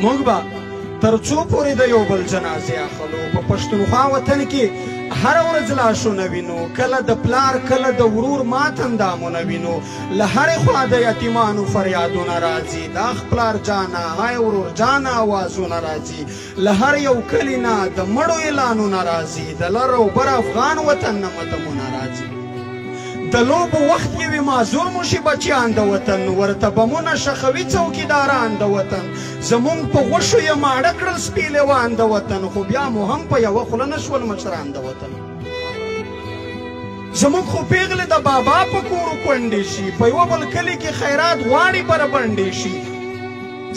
موږ به تر څو پورې د یو بل جنازې اخلو په پښتونخوا وطن کې هره ورځ لاشونه وینو کله د پلار کله د ورور مات اندامونه وینو له هرې خوا د یتیمانو فریادونه راځي د اخ پلار جانه های ورور جانه آوازونه راځي له هر یو کلي نه د مړو اعلانونه راځي د لر او بر افغان وطن نه متمونه راځي د لوبو وخت کې وي معذور مو شي بچیان د وطن ورته بمونه ښخوي څوکیداران د وطن زمونږ په غوښو یې ماړه کړل سپي لیوان د وطن خو بیا مو هم په یوه خوله نه شول مشران د وطن زمونږ خو پیغلې د بابا په کورو کونډې شي په یوه بل کلي کې خیرات غواړي بربنډې شي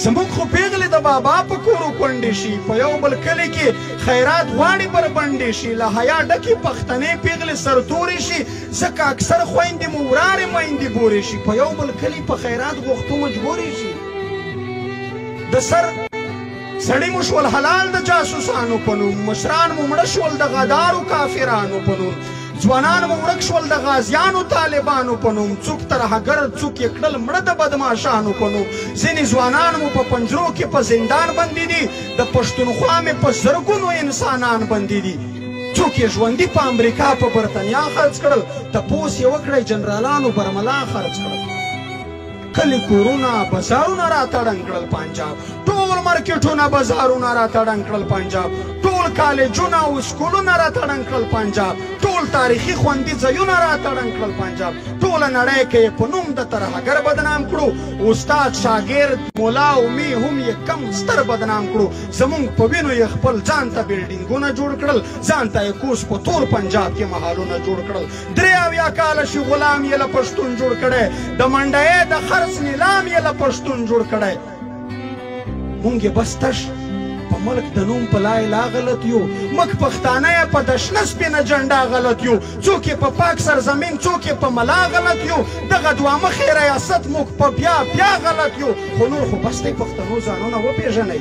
زمونږ خو پیغلې د بابا په کورو کونډې شي په یو بل کلي کې خیرات غواړي بربنډې شي له حیا ډکې پښتنې پیغلې سرتورې شي ځکه اکثر خویندې مو ورارې میندې بورې شي په یو بل کلي په خیرات غوښتو مجبورې شي د سر سړی مو شول حلال د جاسوسانو په نوم مشران مو مړه شول د غدارو کافرانو په نوم ځوانان مو ورک شول د غازیانو طالبانو په نوم څوک ترهګر څوک یې کړل مړه د بدماشانو په نوم ځینې ځوانان مو په پنجرو کې په زندان بندي دي د پښتونخوا مې په زرګونو انسانان بندي دي څوک یې ژوندي په امریکا په برطانیا خرڅ کړل تپوس یې وکړئ جنرالانو برملا خرڅ کړل کلی کورونه بازارونه راته ړنګ کړل پنجاب ټول مارکیټونه بازارونه راته ړنګ کړل پنجاب ټول کالجونه او سکولونه راته ړنګ کړل پنجاب ټول تاریخي خوندي ځایونه راته ړنګ کړل پنجاب ټوله نړۍ کې یې په نوم د ترهګر بدنام کړو استاد شاګرد ملا او می هم یې کم ستر بدنام کړو زمونږ په وینو یې خپل ځان ته بلډینګونه جوړ کړل ځان ته یې کوس په ټول پنجاب کې محلونه جوړ کړل 83 کاله شي غلام یې له پښتون جوړ کړی د منډیې د خرڅ نیلام یې له پښتون جوړ کړی مونږ یې بس تش په ملک د نوم په لا اله غلط یو مک پښتانه یې په د شنه سپینه جنډا غلط یو څوک یې په پاک سرزمین څوک یې په ملا غلط یو دغه دوه مخې ریاست موږ په بیا غلط یو خو نور خو بس دی پښتنو ځانونه وپېژنئ